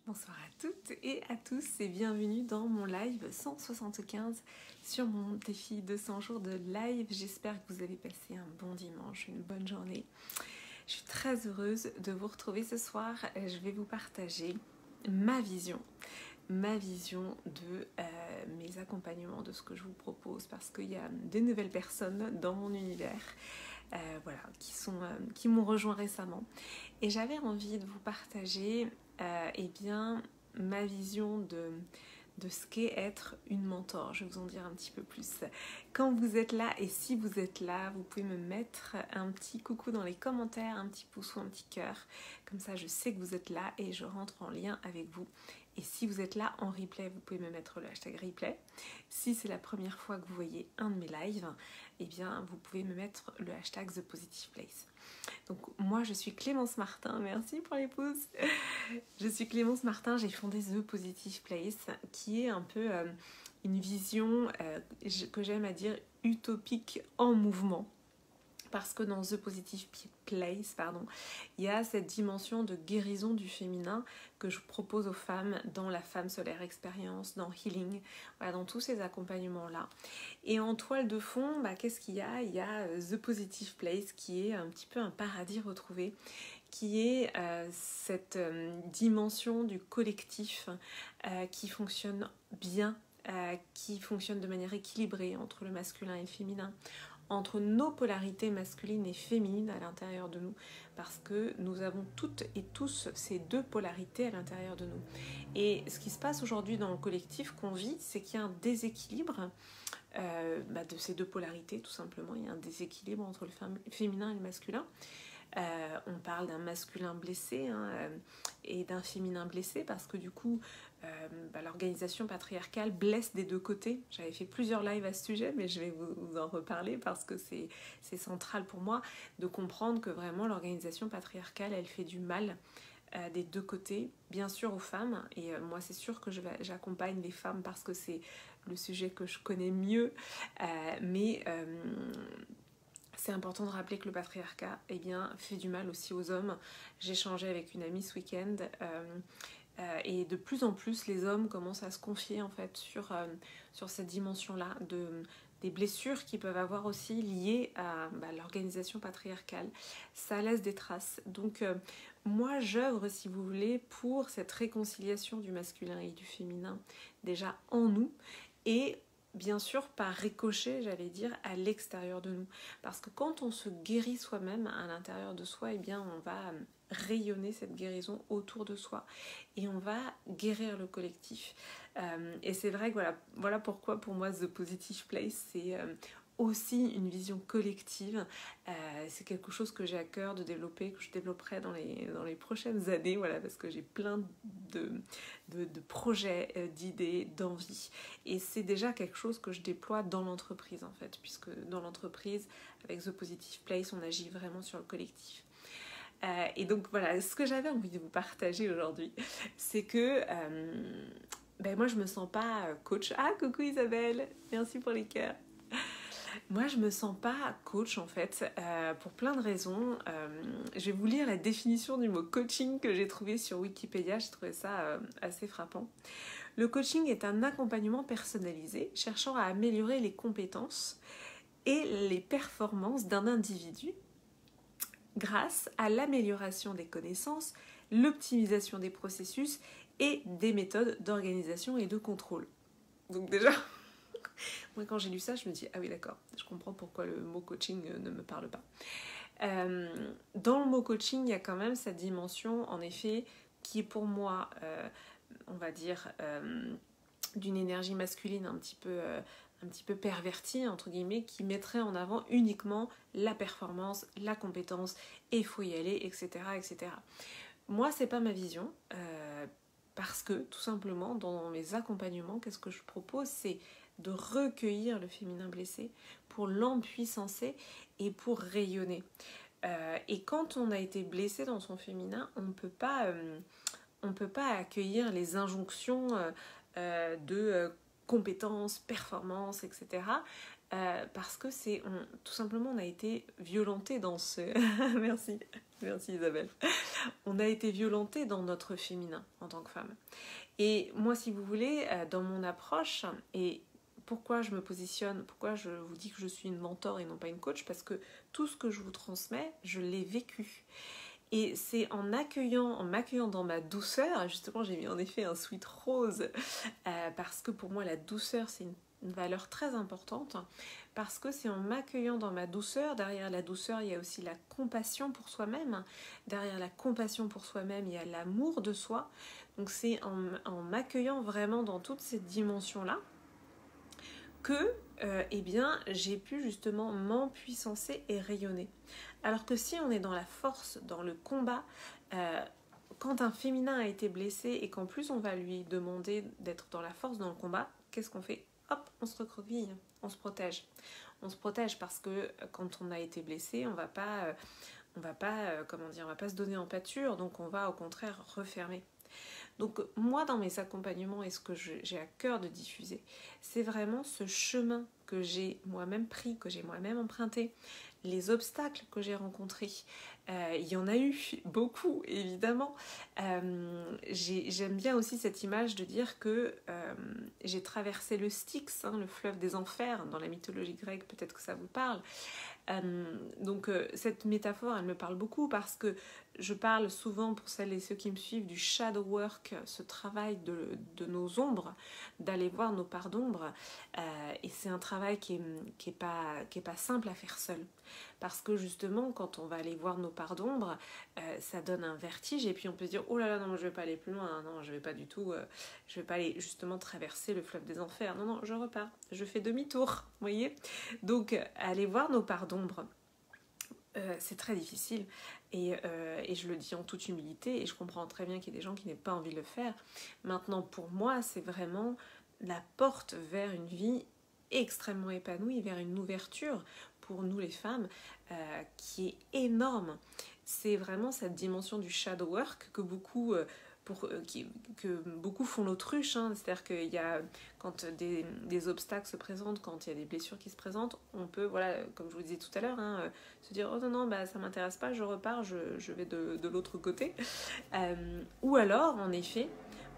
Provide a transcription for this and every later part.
Bonsoir à toutes et à tous et bienvenue dans mon live 175 sur mon défi 200 jours de live. J'espère que vous avez passé un bon dimanche, une bonne journée. Je suis très heureuse de vous retrouver ce soir. Je vais vous partager ma vision de mes accompagnements, de ce que je vous propose, parce qu'il y a des nouvelles personnes dans mon univers qui m'ont rejoint récemment. Et j'avais envie de vous partager ma vision de ce qu'est être une mentor. Je vais vous en dire un petit peu plus. Quand vous êtes là, et si vous êtes là, vous pouvez me mettre un petit coucou dans les commentaires, un petit pouce ou un petit cœur. Comme ça, je sais que vous êtes là et je rentre en lien avec vous. Et si vous êtes là en replay, vous pouvez me mettre le hashtag replay. Si c'est la première fois que vous voyez un de mes lives, eh bien, vous pouvez me mettre le hashtag The Positive Place. Donc moi je suis Clémence Martin, merci pour les pouces. Je suis Clémence Martin, j'ai fondé The Positive Place qui est un peu une vision que j'aime à dire utopique en mouvement. Parce que dans The Positive Place, il y a cette dimension de guérison du féminin que je propose aux femmes dans la Femme Solaire Expérience, dans Healing, voilà, dans tous ces accompagnements-là. Et en toile de fond, qu'est-ce qu'il y a ? Il y a The Positive Place qui est un petit peu un paradis retrouvé, qui est cette dimension du collectif qui fonctionne bien, qui fonctionne de manière équilibrée entre le masculin et le féminin, entre nos polarités masculines et féminines à l'intérieur de nous, parce que nous avons toutes et tous ces deux polarités à l'intérieur de nous. Et ce qui se passe aujourd'hui dans le collectif qu'on vit, c'est qu'il y a un déséquilibre de ces deux polarités, tout simplement. Il y a un déséquilibre entre le féminin et le masculin. On parle d'un masculin blessé et d'un féminin blessé, parce que du coup l'organisation patriarcale blesse des deux côtés. J'avais fait plusieurs lives à ce sujet, mais je vais vous en reparler parce que c'est central pour moi de comprendre que vraiment l'organisation patriarcale, elle fait du mal des deux côtés, bien sûr aux femmes, et moi c'est sûr que j'accompagne les femmes parce que c'est le sujet que je connais mieux, mais c'est important de rappeler que le patriarcat fait du mal aussi aux hommes. J'ai échangé avec une amie ce week-end et de plus en plus les hommes commencent à se confier en fait sur cette dimension-là des blessures qu'ils peuvent avoir aussi liées à l'organisation patriarcale. Ça laisse des traces. Donc moi j'œuvre, si vous voulez, pour cette réconciliation du masculin et du féminin déjà en nous, et bien sûr par ricochet, j'allais dire, à l'extérieur de nous. Parce que quand on se guérit soi-même à l'intérieur de soi, on va rayonner cette guérison autour de soi et on va guérir le collectif. Et c'est vrai que voilà pourquoi pour moi The Positive Place, c'est aussi une vision collective. C'est quelque chose que j'ai à cœur de développer, que je développerai dans les prochaines années, voilà, parce que j'ai plein de projets, d'idées, d'envies. Et c'est déjà quelque chose que je déploie dans l'entreprise en fait, puisque dans l'entreprise, avec The Positive Place, on agit vraiment sur le collectif. Et donc voilà, ce que j'avais envie de vous partager aujourd'hui, c'est que moi je me sens pas coach. Ah coucou Isabelle, merci pour les cœurs. Moi je me sens pas coach en fait, pour plein de raisons. Je vais vous lire la définition du mot coaching que j'ai trouvé sur Wikipédia, j'ai trouvé ça assez frappant. Le coaching est un accompagnement personnalisé cherchant à améliorer les compétences et les performances d'un individu grâce à l'amélioration des connaissances, l'optimisation des processus et des méthodes d'organisation et de contrôle. Donc déjà, moi quand j'ai lu ça, je me dis ah oui d'accord, je comprends pourquoi le mot coaching ne me parle pas. Dans le mot coaching, il y a quand même cette dimension en effet qui est pour moi, on va dire, d'une énergie masculine un petit peu pervertie, entre guillemets, qui mettrait en avant uniquement la performance, la compétence, et il faut y aller, etc., etc. Moi, c'est pas ma vision, parce que, tout simplement, dans mes accompagnements, qu'est-ce que je propose ? C'est de recueillir le féminin blessé pour l'empuissancer et pour rayonner. Et quand on a été blessé dans son féminin, on peut pas accueillir les injonctions de compétences, performances, etc. parce que tout simplement on a été violenté dans ce... Merci, merci Isabelle. On a été violenté dans notre féminin en tant que femme. Et moi, si vous voulez, dans mon approche, et pourquoi je me positionne, pourquoi je vous dis que je suis une mentor et non pas une coach, parce que tout ce que je vous transmets, je l'ai vécu. Et c'est en m'accueillant dans ma douceur, justement j'ai mis en effet un sweat rose, parce que pour moi la douceur c'est une valeur très importante, parce que c'est en m'accueillant dans ma douceur, derrière la douceur il y a aussi la compassion pour soi-même, derrière la compassion pour soi-même il y a l'amour de soi, donc c'est en m'accueillant vraiment dans toute cette dimension-là, que eh bien, j'ai pu justement m'empuissancer et rayonner. Alors que si on est dans la force, dans le combat, quand un féminin a été blessé et qu'en plus on va lui demander d'être dans la force, dans le combat, qu'est-ce qu'on fait? Hop, on se recroqueville, on se protège. On se protège parce que quand on a été blessé, on va pas se donner en pâture, donc on va au contraire refermer. Donc moi dans mes accompagnements et ce que j'ai à cœur de diffuser, c'est vraiment ce chemin que j'ai moi-même pris, que j'ai moi-même emprunté, les obstacles que j'ai rencontrés. Il y en a eu beaucoup évidemment. J'aime bien aussi cette image de dire que j'ai traversé le Styx, le fleuve des enfers dans la mythologie grecque, peut-être que ça vous parle. Donc cette métaphore elle me parle beaucoup parce que je parle souvent pour celles et ceux qui me suivent du shadow work, ce travail de nos ombres, d'aller voir nos parts d'ombre, et c'est un travail qui est pas simple à faire seul parce que justement quand on va aller voir nos parts d'ombre, ça donne un vertige et puis on peut se dire oh là là non je vais pas aller plus loin, non je vais pas du tout, je vais pas aller justement traverser le fleuve des enfers, non je repars, je fais demi-tour, vous voyez. Donc aller voir nos parts d'ombre, c'est très difficile et je le dis en toute humilité et je comprends très bien qu'il y a des gens qui n'aient pas envie de le faire. Maintenant pour moi c'est vraiment la porte vers une vie extrêmement épanouie, vers une ouverture pour nous les femmes qui est énorme. C'est vraiment cette dimension du shadow work que beaucoup font l'autruche, c'est-à-dire qu'il y a, quand des obstacles se présentent, quand il y a des blessures qui se présentent, on peut, voilà, comme je vous disais tout à l'heure, se dire oh non, ça m'intéresse pas, je repars, je vais de l'autre côté. Ou alors, en effet,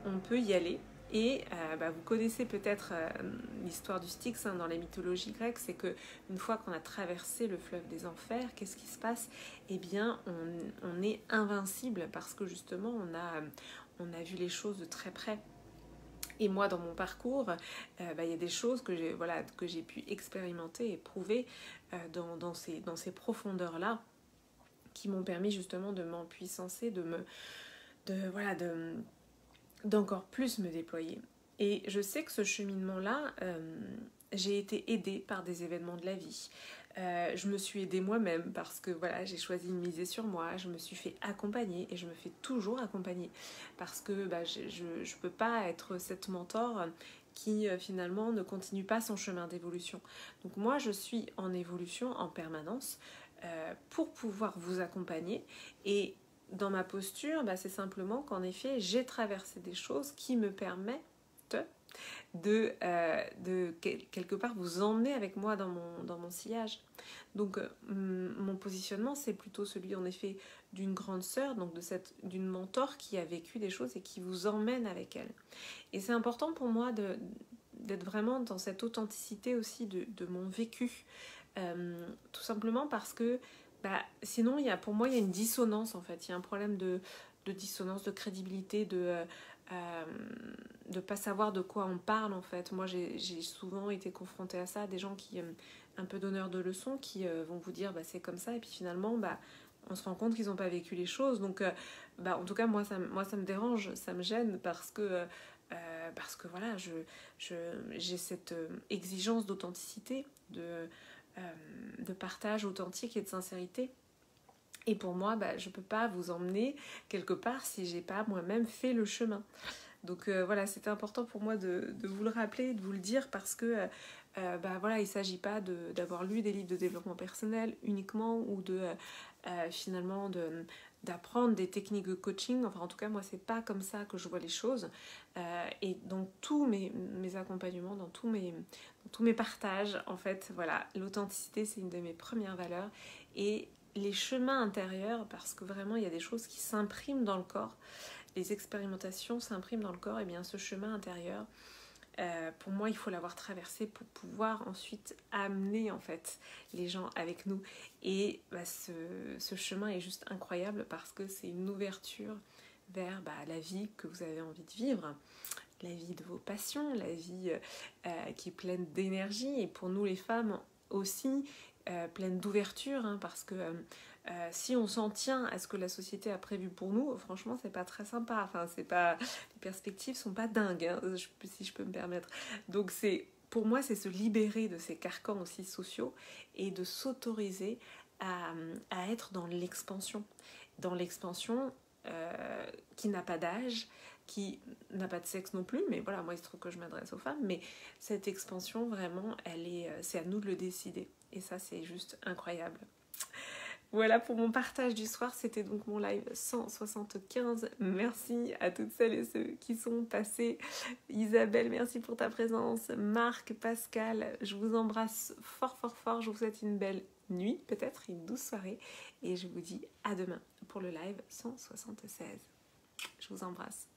on peut y aller. Et vous connaissez peut-être l'histoire du Styx dans la mythologie grecque, c'est qu'une fois qu'on a traversé le fleuve des enfers, qu'est-ce qui se passe? Eh bien, on est invincible parce que justement, on a vu les choses de très près. Et moi, dans mon parcours, il y a des choses que j'ai pu expérimenter et prouver dans ces profondeurs-là qui m'ont permis justement de m'empuissancer, d'encore plus me déployer. Et je sais que ce cheminement-là, j'ai été aidée par des événements de la vie. Je me suis aidée moi-même parce que voilà, j'ai choisi de miser sur moi, je me suis fait accompagner et je me fais toujours accompagner parce que je peux pas être cette mentor qui finalement ne continue pas son chemin d'évolution. Donc moi, je suis en évolution en permanence pour pouvoir vous accompagner et dans ma posture, c'est simplement qu'en effet, j'ai traversé des choses qui me permettent de quelque part vous emmener avec moi dans mon sillage. Donc mon positionnement, c'est plutôt celui en effet d'une grande sœur, donc d'une mentor qui a vécu des choses et qui vous emmène avec elle. Et c'est important pour moi d'être vraiment dans cette authenticité aussi de mon vécu. Tout simplement parce que sinon, pour moi, il y a une dissonance en fait. Il y a un problème de dissonance, de crédibilité, de pas savoir de quoi on parle en fait. Moi, j'ai souvent été confrontée à ça, des gens qui, un peu donneurs de leçons, qui vont vous dire c'est comme ça, et puis finalement, on se rend compte qu'ils n'ont pas vécu les choses. Donc, en tout cas, moi, ça me dérange, ça me gêne parce que voilà, j'ai cette exigence d'authenticité, de partage authentique et de sincérité. Et pour moi, je ne peux pas vous emmener quelque part si je n'ai pas moi-même fait le chemin. Donc voilà, c'était important pour moi de vous le rappeler, de vous le dire parce que voilà, il ne s'agit pas d'avoir lu des livres de développement personnel uniquement ou finalement d'apprendre des techniques de coaching. Enfin, en tout cas, moi, c'est pas comme ça que je vois les choses. Et dans tous mes accompagnements, dans tous mes partages, en fait, voilà, l'authenticité, c'est une de mes premières valeurs. Et les chemins intérieurs, parce que vraiment, il y a des choses qui s'impriment dans le corps. Les expérimentations s'impriment dans le corps. Et bien, ce chemin intérieur, pour moi, il faut l'avoir traversé pour pouvoir ensuite amener en fait les gens avec nous. Et ce chemin est juste incroyable parce que c'est une ouverture vers la vie que vous avez envie de vivre, la vie de vos passions, la vie qui est pleine d'énergie, et pour nous les femmes aussi pleine d'ouverture, hein, parce que si on s'en tient à ce que la société a prévu pour nous, franchement c'est pas très sympa, enfin c'est pas, les perspectives sont pas dingues, hein, si je peux me permettre. Donc pour moi c'est se libérer de ces carcans aussi sociaux et de s'autoriser à être dans l'expansion qui n'a pas d'âge, qui n'a pas de sexe non plus, mais voilà, moi il se trouve que je m'adresse aux femmes, mais cette expansion vraiment, c'est à nous de le décider, et ça c'est juste incroyable. Voilà pour mon partage du soir, c'était donc mon live 175. Merci à toutes celles et ceux qui sont passés. Isabelle, merci pour ta présence. Marc, Pascal, je vous embrasse fort fort fort. Je vous souhaite une belle nuit, peut-être une douce soirée. Et je vous dis à demain pour le live 176. Je vous embrasse.